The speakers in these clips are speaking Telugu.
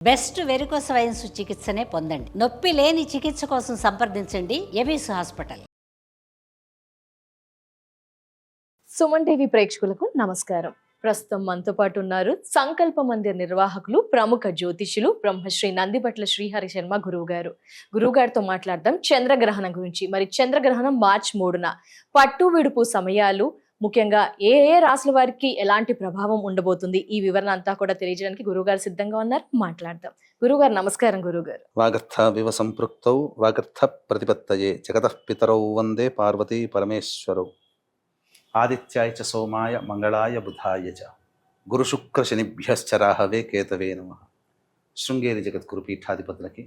బెస్ట్ వెరికోస్ వెయిన్స్ చికిత్సనే పొందండి. నొప్పి లేని చికిత్స కోసం సంప్రదించండి ఎబిస్ హాస్పిటల్. సుమన్ టీవీ ప్రేక్షకులకు నమస్కారం. ప్రస్తుతం మనతో పాటు ఉన్నారు సంకల్ప మందిర్ నిర్వాహకులు, ప్రముఖ జ్యోతిష్యులు బ్రహ్మశ్రీ నందిబట్ల శ్రీహరి శర్మ గురువు గారితో మాట్లాడదాం చంద్రగ్రహణం గురించి. మరి చంద్రగ్రహణం మార్చి 3న పట్టు విడుపు సమయాలు, ముఖ్యంగా ఏ ఏ రాశుల వారికి ఎలాంటి ప్రభావం ఉండబోతుంది, ఈ వివరణ అంతా కూడా తెలియజేయడానికి గురువుగారు సిద్ధంగా ఉన్నారు. మాట్లాడదాం. గురువుగారు నమస్కారం. గురువుగారు, వాగర్థ వివ సంపృక్తౌ వాగర్థ ప్రతిపత్తయే జగతః పితరౌ వందే పార్వతీ పరమేశ్వరౌ. ఆదిత్యాయ చ సోమాయ మంగళాయ బుధాయ చ గురుశుక్ర శనిభ్యశ్చ రాహవే కేతవే నమః. శృంగేరి జగద్గురు పీఠాధిపతులకి,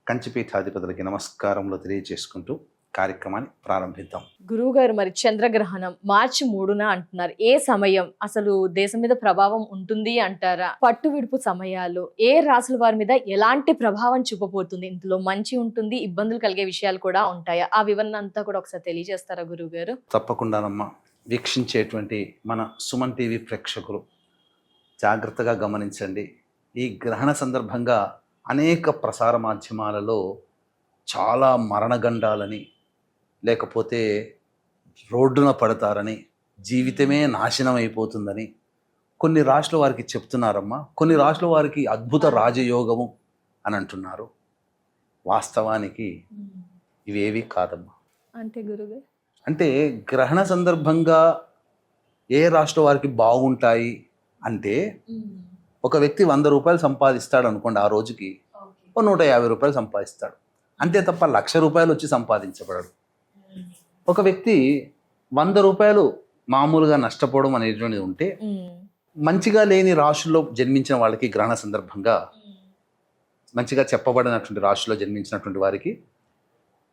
కంచిపీఠాధిపతులకి నమస్కారములు తెలియజేసుకుంటూ కార్యక్రమాన్ని ప్రారంభిద్దాం. గురువుగారు, మరి చంద్రగ్రహణం మార్చి 3న అంటున్నారు. ఏ సమయం అసలు దేశం మీద ప్రభావం ఉంటుంది అంటారా? పట్టు విడుపు సమయాలు ఏ రాశుల వారి మీద ఎలాంటి ప్రభావం చూపబోతుంది? ఇందులో మంచి ఉంటుంది, ఇబ్బందులు కలిగే విషయాలు కూడా ఉంటాయా? ఆ వివరణ అంతా కూడా ఒకసారి తెలియజేస్తారా గురువుగారు? తప్పకుండానమ్మా. వీక్షించేటువంటి మన సుమన్ టీవీ ప్రేక్షకులు జాగ్రత్తగా గమనించండి. ఈ గ్రహణ సందర్భంగా అనేక ప్రసార మాధ్యమాలలో చాలా మరణగండాలని, లేకపోతే రోడ్డున పడతారని, జీవితమే నాశనం అయిపోతుందని కొన్ని రాశుల వారికి చెప్తున్నారమ్మా. కొన్ని రాశుల వారికి అద్భుత రాజయోగము అని అంటున్నారు. వాస్తవానికి ఇవేవి కాదమ్మా. అంటే గురువుగారు, అంటే గ్రహణ సందర్భంగా ఏ రాష్ట్ర వారికి బాగుంటాయి అంటే, ఒక వ్యక్తి 100 రూపాయలు సంపాదిస్తాడు అనుకోండి, ఆ రోజుకి 150 రూపాయలు సంపాదిస్తాడు. అంతే తప్ప 1,00,000 రూపాయలు వచ్చి సంపాదించబడడు. ఒక వ్యక్తి 100 రూపాయలు మామూలుగా నష్టపోవడం అనేటువంటిది ఉంటే, మంచిగా లేని రాశుల్లో జన్మించిన వాళ్ళకి గ్రహణ సందర్భంగా మంచిగా చెప్పబడినటువంటి రాశుల్లో జన్మించినటువంటి వారికి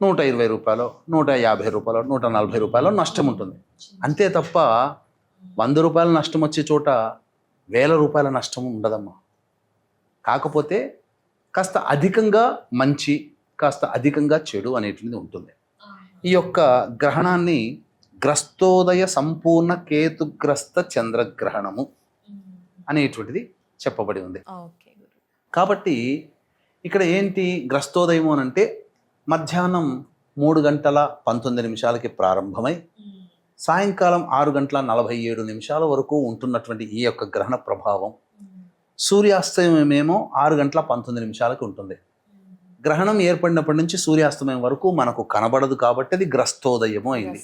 120 రూపాయలు, 150 రూపాయలు, 140 రూపాయలు నష్టం ఉంటుంది. అంతే తప్ప 100 రూపాయల నష్టం వచ్చే చోట 1000 రూపాయల నష్టం ఉండదమ్మా. కాకపోతే కాస్త అధికంగా మంచి, కాస్త అధికంగా చెడు అనేటువంటిది ఉంటుంది. ఈ యొక్క గ్రహణాన్ని గ్రస్తోదయ సంపూర్ణ కేతుగ్రస్త చంద్రగ్రహణము అనేటువంటిది చెప్పబడి ఉంది. కాబట్టి ఇక్కడ ఏంటి గ్రస్తోదయము అని అంటే, మధ్యాహ్నం 3:19 ప్రారంభమై సాయంకాలం 6:47 వరకు ఉంటున్నటువంటి ఈ యొక్క గ్రహణ ప్రభావం, సూర్యాస్తమయమేమో 6:19 ఉంటుంది. గ్రహణం ఏర్పడినప్పటి నుంచి సూర్యాస్తమయం వరకు మనకు కనబడదు కాబట్టి అది గ్రస్తోదయము అయింది.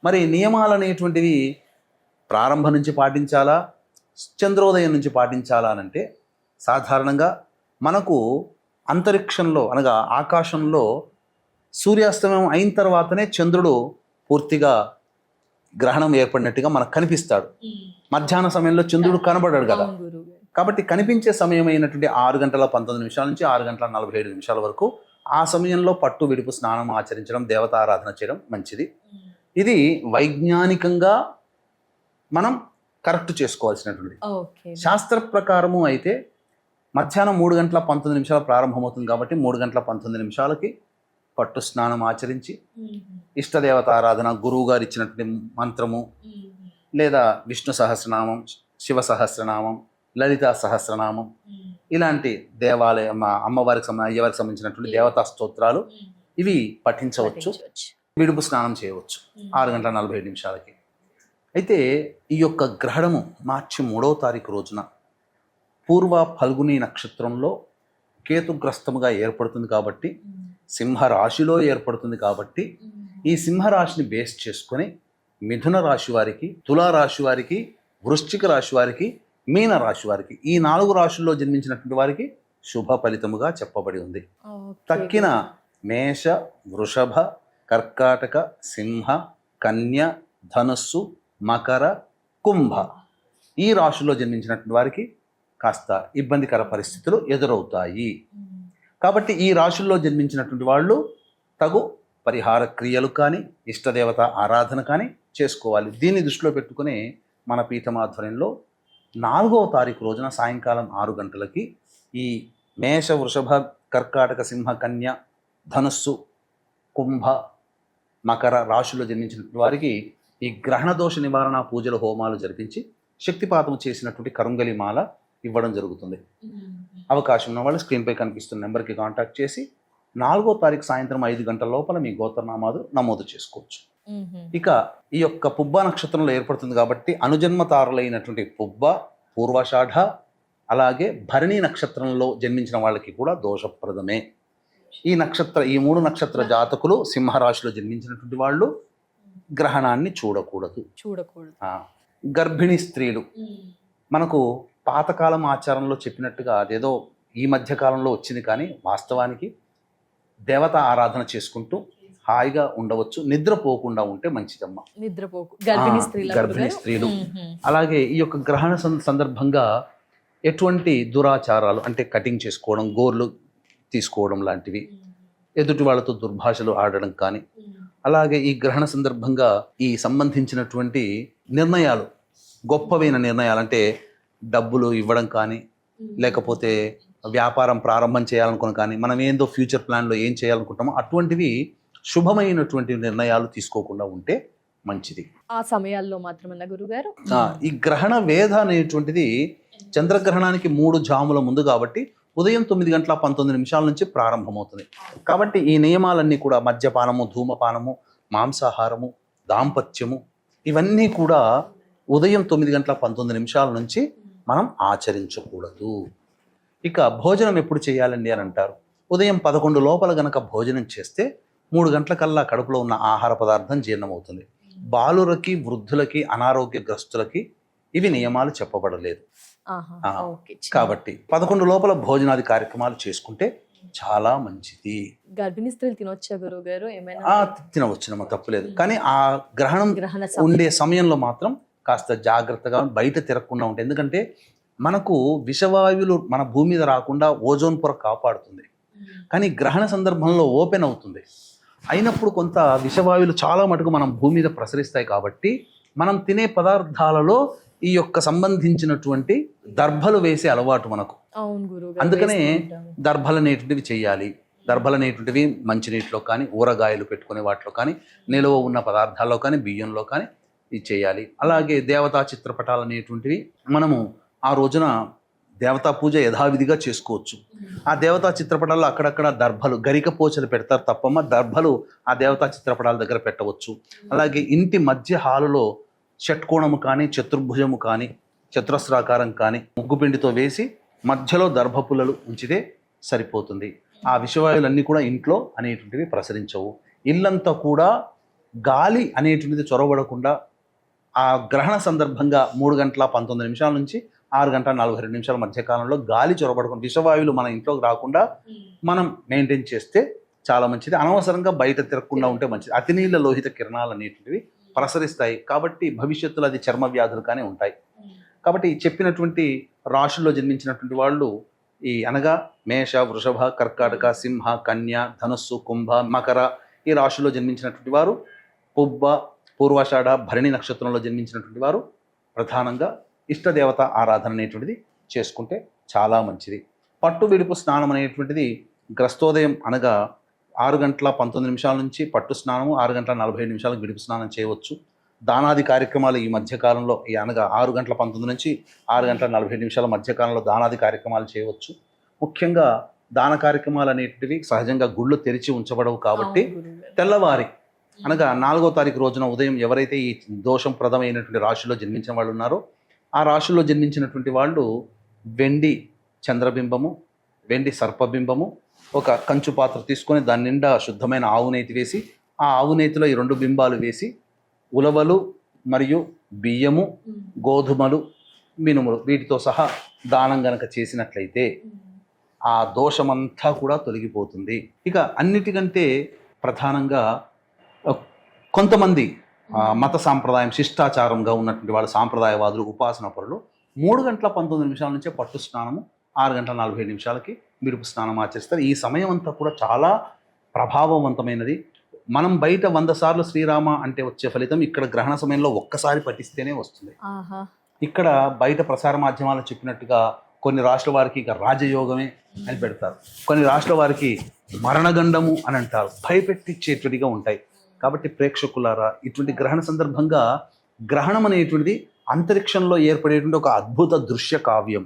మరి నియమాలు అనేటువంటివి ప్రారంభం నుంచి పాటించాలా, చంద్రోదయం నుంచి పాటించాలా అంటే, సాధారణంగా మనకు అంతరిక్షంలో అనగా ఆకాశంలో సూర్యాస్తమయం అయిన తర్వాతనే చంద్రుడు పూర్తిగా గ్రహణం ఏర్పడినట్టుగా మనకు కనిపిస్తాడు. మధ్యాహ్న సమయంలో చంద్రుడు కనబడాడు కదా. కాబట్టి కనిపించే సమయం అయినటువంటి 6:19 నుంచి 6:47 వరకు ఆ సమయంలో పట్టు విడుపు స్నానం ఆచరించడం, దేవతారాధన చేయడం మంచిది. ఇది వైజ్ఞానికంగా మనం కరెక్ట్ చేసుకోవాల్సినటువంటి. శాస్త్ర ప్రకారము అయితే మధ్యాహ్నం 3:19 ప్రారంభమవుతుంది కాబట్టి 3:19 పట్టు స్నానం ఆచరించి ఇష్టదేవత ఆరాధన, గురువు గారు ఇచ్చినటువంటి మంత్రము, లేదా విష్ణు సహస్రనామం, శివ సహస్రనామం, లలితా సహస్రనామం, ఇలాంటి దేవాలయం అమ్మవారికి అయ్యవారికి సంబంధించినటువంటి దేవతా స్తోత్రాలు ఇవి పఠించవచ్చు. విడుపు స్నానం చేయవచ్చు 6:47. అయితే ఈ యొక్క గ్రహణము మార్చి 3వ తారీఖు రోజున పూర్వ ఫల్గుని నక్షత్రంలో కేతుగ్రస్తముగా ఏర్పడుతుంది కాబట్టి, సింహరాశిలో ఏర్పడుతుంది కాబట్టి, ఈ సింహరాశిని బేస్ చేసుకొని మిథున రాశి వారికి, తులారాశి వారికి, వృశ్చిక రాశి వారికి, మీన రాశి వారికి, ఈ 4 రాశుల్లో జన్మించినటువంటి వారికి శుభ ఫలితముగా చెప్పబడి ఉంది. తక్కిన మేష, వృషభ, కర్కాటక, సింహ, కన్య, ధనుస్సు, మకర, కుంభ ఈ రాశుల్లో జన్మించినటువంటి వారికి కాస్త ఇబ్బందికర పరిస్థితులు ఎదురవుతాయి. కాబట్టి ఈ రాశుల్లో జన్మించినటువంటి వాళ్ళు తగు పరిహార క్రియలు కానీ, ఇష్టదేవత ఆరాధన కానీ చేసుకోవాలి. దీన్ని దృష్టిలో పెట్టుకుని మన పీఠమాధ్వర్యంలో 4వ తారీఖు రోజున సాయంకాలం 6 గంటలకి ఈ మేష, వృషభ, కర్కాటక, సింహ, కన్య, ధనుస్సు, కుంభ, మకర రాశుల్లో జన్మించినటువంటి వారికి ఈ గ్రహణ దోష నివారణ పూజల హోమాలు జరిపించి శక్తిపాతం చేసినటువంటి కరుంగలి మాల ఇవ్వడం జరుగుతుంది. అవకాశం ఉన్న వాళ్ళు స్క్రీన్పై కనిపిస్తున్న నెంబర్కి కాంటాక్ట్ చేసి 4వ తారీఖు సాయంత్రం 5 గంటల లోపల మీ గోత్రనామాలు నమోదు చేసుకోవచ్చు. ఇక ఈ యొక్క పుబ్బ నక్షత్రంలో ఏర్పడుతుంది కాబట్టి అనుజన్మ తారులైనటువంటి పుబ్బ, పూర్వాషాఢ, అలాగే భరణి నక్షత్రంలో జన్మించిన వాళ్ళకి కూడా దోషప్రదమే. ఈ 3 నక్షత్ర జాతకులు సింహరాశిలో జన్మించినటువంటి వాళ్ళు గ్రహణాన్ని చూడకూడదు. గర్భిణీ స్త్రీలు మనకు పాతకాలం ఆచారంలో చెప్పినట్టుగా అదేదో ఈ మధ్య కాలంలో వచ్చింది, కానీ వాస్తవానికి దేవతా ఆరాధన చేసుకుంటూ హాయిగా ఉండవచ్చు. నిద్రపోకుండా ఉంటే మంచిదమ్మా. గర్భిణీ స్త్రీలు అలాగే ఈ యొక్క గ్రహణ సందర్భంగా ఎటువంటి దురాచారాలు అంటే కటింగ్ చేసుకోవడం, గోర్లు తీసుకోవడం లాంటివి, ఎదుటి వాళ్ళతో దుర్భాషలు ఆడడం కానీ, అలాగే ఈ గ్రహణ సందర్భంగా ఈ సంబంధించినటువంటి నిర్ణయాలు, గొప్పవైన నిర్ణయాలు అంటే డబ్బులు ఇవ్వడం కానీ, లేకపోతే వ్యాపారం ప్రారంభం చేయాలనుకుని కానీ, మనం ఏందో ఫ్యూచర్ ప్లాన్లో ఏం చేయాలనుకుంటామో అటువంటివి శుభమైనటువంటి నిర్ణయాలు తీసుకోకుండా ఉంటే మంచిది. ఆ సమయాల్లో మాత్రమే గురుగారు ఈ గ్రహణ వేధ అనేటువంటిది చంద్రగ్రహణానికి 3 జాముల ముందు కాబట్టి ఉదయం 9:19 నుంచి ప్రారంభమవుతుంది. కాబట్టి ఈ నియమాలన్నీ కూడా మద్యపానము, ధూమపానము, మాంసాహారము, దాంపత్యము ఇవన్నీ కూడా ఉదయం 9:19 నుంచి మనం ఆచరించకూడదు. ఇక భోజనం ఎప్పుడు చేయాలండి అని అంటారు. ఉదయం 11 లోపల గనక భోజనం చేస్తే 3 గంటలకల్లా కడుపులో ఉన్న ఆహార పదార్థం జీర్ణమవుతుంది. బాలులకి, వృద్ధులకి, అనారోగ్యగ్రస్తులకి ఇవి నియమాలు చెప్పబడలేదు. కాబట్టి 11 లోపల భోజనాది కార్యక్రమాలు చేసుకుంటే చాలా మంచిది. గర్భిణీ స్త్రీలు తినొచ్చా గురువు గారు? ఏమైనా తినవచ్చునమ్మా, తప్పులేదు. కానీ ఆ గ్రహణం ఉండే సమయంలో మాత్రం కాస్త జాగ్రత్తగా బయట తిరగకుండా ఉంటాయి. ఎందుకంటే మనకు విషవాయువులు మన భూమి మీద రాకుండా ఓజోన్ పొర కాపాడుతుంది. కానీ గ్రహణ సందర్భంలో ఓపెన్ అవుతుంది. అయినప్పుడు కొంత విషవాయువులు చాలా మటుకు మనం భూమి మీద ప్రసరిస్తాయి. కాబట్టి మనం తినే పదార్థాలలో ఈ యొక్క సంబంధించినటువంటి దర్భలు వేసే అలవాటు మనకు. అందుకనే దర్భలు అనేటువంటివి చేయాలి. దర్భలు అనేటువంటివి మంచినీటిలో కానీ, ఊరగాయలు పెట్టుకునే వాటిలో కానీ, నిలువ ఉన్న పదార్థాల్లో కానీ, బియ్యంలో కానీ ఇది చేయాలి. అలాగే దేవతా చిత్రపటాలు అనేటువంటివి మనము ఆ రోజున దేవతా పూజ యథావిధిగా చేసుకోవచ్చు. ఆ దేవతా చిత్రపటాల్లో అక్కడక్కడ దర్భలు, గరిక పోచలు పెడతారు తప్పమ్మ, దర్భలు ఆ దేవతా చిత్రపటాల దగ్గర పెట్టవచ్చు. అలాగే ఇంటి మధ్య హాలులో షట్కోణము కానీ, చతుర్భుజము కానీ, చతురస్రాకారం కానీ ముగ్గుపిండితో వేసి మధ్యలో దర్భపుల్లలు ఉంచితే సరిపోతుంది. ఆ విషవాయువులన్నీ కూడా ఇంట్లో అనేటువంటివి ప్రసరించవు. ఇల్లంతా కూడా గాలి అనేటువంటిది చొరబడకుండా ఆ గ్రహణ సందర్భంగా 3:19 నుంచి 6:42 మధ్యకాలంలో గాలి చొరబడకుండా విషవాయువులు మన ఇంట్లోకి రాకుండా మనం మెయింటైన్ చేస్తే చాలా మంచిది. అనవసరంగా బయట తిరగకుండా ఉంటే మంచిది. అతినీళ్ళ లోహిత కిరణాలు అనేటువంటివి ప్రసరిస్తాయి. కాబట్టి భవిష్యత్తులో అది చర్మ వ్యాధులు కానీ ఉంటాయి. కాబట్టి చెప్పినటువంటి రాశుల్లో జన్మించినటువంటి వాళ్ళు అనగా మేష, వృషభ, కర్కాటక, సింహ, కన్య, ధనుస్సు, కుంభ, మకర ఈ రాశుల్లో జన్మించినటువంటి వారు, పుబ్బ, పూర్వాషాఢ, భరణి నక్షత్రంలో జన్మించినటువంటి వారు ప్రధానంగా ఇష్టదేవత ఆరాధన అనేటువంటిది చేసుకుంటే చాలా మంచిది. పట్టు విడుపు స్నానం అనేటువంటిది గ్రస్తోదయం అనగా 6:19 నుంచి పట్టు స్నానము, 6:47 విడుపు స్నానం చేయవచ్చు. దానాది కార్యక్రమాలు ఈ మధ్యకాలంలో అనగా 6:19 నుంచి 6:47 మధ్యకాలంలో దానాది కార్యక్రమాలు చేయవచ్చు. ముఖ్యంగా దాన కార్యక్రమాలు అనేటివి సహజంగా గుళ్ళు తెరిచి ఉంచబడవు కాబట్టి తెల్లవారి అనగా 4వ తారీఖు రోజున ఉదయం ఎవరైతే ఈ దోషం ప్రదమైనటువంటి రాశిలో జన్మించిన వాళ్ళు ఉన్నారో ఆ రాశిలో జన్మించినటువంటి వాళ్ళు వెండి చంద్రబింబము, వెండి సర్పబింబము, ఒక కంచు పాత్ర తీసుకొని దాని నిండా శుద్ధమైన ఆవు నేతి వేసి ఆ ఆవు నేతిలో ఈ 2 బింబాలు వేసి ఉలవలు మరియు బియ్యము, గోధుమలు, మినుములు వీటితో సహా దానం గనక చేసినట్లయితే ఆ దోషమంతా కూడా తొలగిపోతుంది. ఇక అన్నిటికంటే ప్రధానంగా కొంతమంది మత సాంప్రదాయం శిష్టాచారంగా ఉన్నటువంటి వాళ్ళు సాంప్రదాయవాదులు, ఉపాసన పరులు 3:19 నుంచే పట్టు స్నానము, 6:47 విడుపు స్నానం ఆచరిస్తారు. ఈ సమయం అంతా కూడా చాలా ప్రభావవంతమైనది. మనం బయట 100 సార్లు శ్రీరామ అంటే వచ్చే ఫలితం ఇక్కడ గ్రహణ సమయంలో ఒక్కసారి పఠిస్తేనే వస్తుంది. ఇక్కడ బయట ప్రసార మాధ్యమాలు చెప్పినట్టుగా కొన్ని రాష్ట్రాల వారికి ఇక రాజయోగమే అని పెడతారు, కొన్ని రాష్ట్రాల వారికి మరణగండము అని అంటారు, భయపెట్టించేటువంటిగా ఉంటాయి. కాబట్టి ప్రేక్షకులారా, ఇటువంటి గ్రహణ సందర్భంగా గ్రహణం అనేటువంటిది అంతరిక్షంలో ఏర్పడేటువంటి ఒక అద్భుత దృశ్య కావ్యం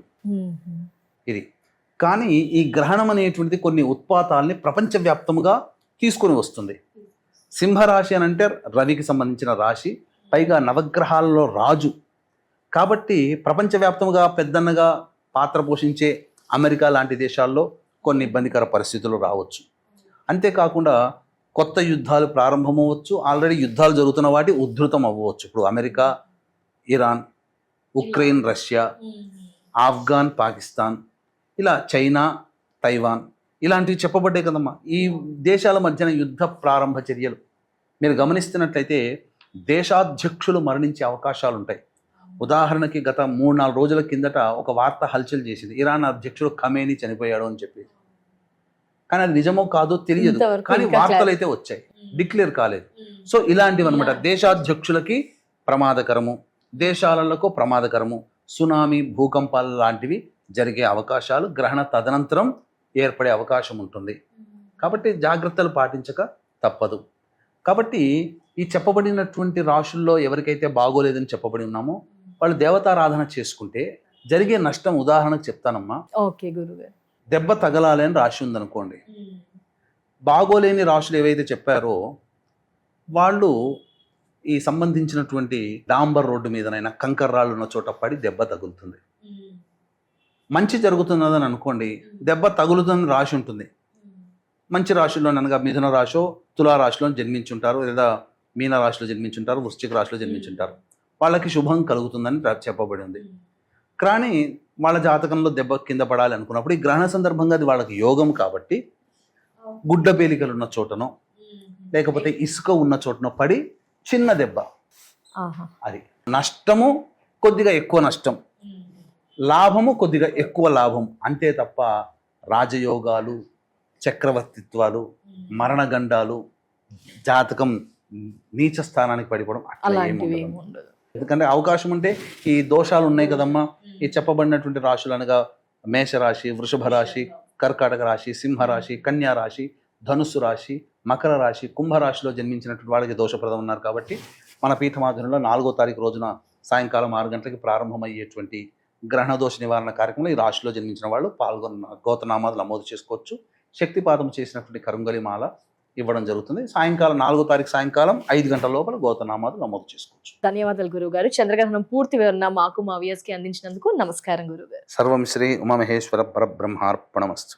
ఇది. కానీ ఈ గ్రహణం అనేటువంటిది కొన్ని ఉత్పాతాల్ని ప్రపంచవ్యాప్తంగా తీసుకొని వస్తుంది. సింహరాశి అని అంటే రవికి సంబంధించిన రాశి, పైగా నవగ్రహాలలో రాజు కాబట్టి ప్రపంచవ్యాప్తంగా పెద్దన్నగా పాత్ర పోషించే అమెరికా లాంటి దేశాల్లో కొన్ని ఇబ్బందికర పరిస్థితులు రావచ్చు. అంతేకాకుండా కొత్త యుద్ధాలు ప్రారంభమవ్వచ్చు, ఆల్రెడీ యుద్ధాలు జరుగుతున్న వాటి ఉధృతం అవ్వచ్చు. ఇప్పుడు America, Iran, Ukraine, Russia, Afghan, Pakistan, ఇలా చైనా, తైవాన్ ఇలాంటివి చెప్పబడ్డాయి కదమ్మా. ఈ దేశాల మధ్యన యుద్ధ ప్రారంభ చర్యలు మీరు గమనిస్తున్నట్లయితే దేశాధ్యక్షులు మరణించే అవకాశాలు ఉంటాయి. ఉదాహరణకి గత 3-4 రోజుల కిందట ఒక వార్త హల్చల్ చేసింది, ఇరాన్ అధ్యక్షుడు ఖమేనీ చనిపోయాడు అని చెప్పి. కానీ అది నిజమో కాదో తెలియదు, కానీ వార్తలు అయితే వచ్చాయి, డిక్లేర్ కాలేదు. సో ఇలాంటివి అనమాట దేశాధ్యక్షులకి ప్రమాదకరము, దేశాలకు ప్రమాదకరము, సునామీ, భూకంపాలు లాంటివి జరిగే అవకాశాలు గ్రహణ తదనంతరం ఏర్పడే అవకాశం ఉంటుంది. కాబట్టి జాగ్రత్తలు పాటించక తప్పదు. కాబట్టి ఈ చెప్పబడినటువంటి రాశుల్లో ఎవరికైతే బాగోలేదని చెప్పబడి ఉన్నామో వాళ్ళు దేవతారాధన చేసుకుంటే జరిగే నష్టం ఉదాహరణకు చెప్తానమ్మా. ఓకే గురుగారు. దెబ్బ తగలాలి అని రాశి ఉందనుకోండి, బాగోలేని రాశులు ఏవైతే చెప్పారో వాళ్ళు ఈ సంబంధించినటువంటి డాంబర్ రోడ్డు మీదనైనా కంకర రాళ్ళు ఉన్న చోట పడి దెబ్బ తగులుతుంది. మంచి జరుగుతున్నదని అనుకోండి, దెబ్బ తగులుతుందని రాశి ఉంటుంది. మంచి రాశుల్లో అనగా మిథున రాశో తులా రాశిలో జన్మించుంటారు, లేదా మీన రాశిలో జన్మించుంటారు, వృశ్చిక రాశిలో జన్మించుంటారు. వాళ్ళకి శుభం కలుగుతుందని చెప్పబడి ఉంది. కానీ వాళ్ళ జాతకంలో దెబ్బ కింద పడాలి అనుకున్నప్పుడు ఈ గ్రహణ సందర్భంగా అది వాళ్ళకి యోగం కాబట్టి గుడ్డ పేలికలు ఉన్న చోటనో లేకపోతే ఇసుక ఉన్న చోటనో పడి చిన్న దెబ్బ, అది నష్టము కొద్దిగా ఎక్కువ నష్టం, లాభము కొద్దిగా ఎక్కువ లాభం, అంతే తప్ప రాజయోగాలు, చక్రవర్తిత్వాలు, మరణగండాలు, జాతకం నీచ స్థానానికి పడిపోవడం అట్లా ఏమి ఉండదు. ఎందుకంటే అవకాశం ఉంటే ఈ దోషాలు ఉన్నాయి కదమ్మా, ఈ చెప్పబడినటువంటి రాశులు అనగా మేషరాశి, వృషభ రాశి, కర్కాటక రాశి, సింహరాశి, కన్యా రాశి, ధనుస్సు రాశి, మకర రాశి, కుంభరాశిలో జన్మించినటువంటి వాళ్ళకి దోషప్రదం ఉన్నారు. కాబట్టి మన పీఠమాధురంలో 4వ తారీఖు రోజున సాయంకాలం 6 గంటలకి ప్రారంభమయ్యేటువంటి గ్రహణ దోష నివారణ కార్యక్రమంలో ఈ రాశిలో జన్మించిన వాళ్ళు పాల్గొన్న గోతనామాలు నమోదు చేసుకోవచ్చు. శక్తిపాతం చేసినటువంటి కరుంగలి మాల ఇవ్వడం జరుగుతుంది. సాయంకాలం 4వ తారీఖు సాయంకాలం 5 గంటల లోపల గోతనామాలు నమోదు చేసుకోవచ్చు. ధన్యవాదాలు గురువు గారు. చంద్రగ్రహణం పూర్తి వివరణ మాకు మా వ్యూయర్స్ కి అందించినందుకు నమస్కారం గురువు గారు. సర్వం శ్రీ ఉమామహేశ్వర పరబ్రహ్మార్పణమస్తు.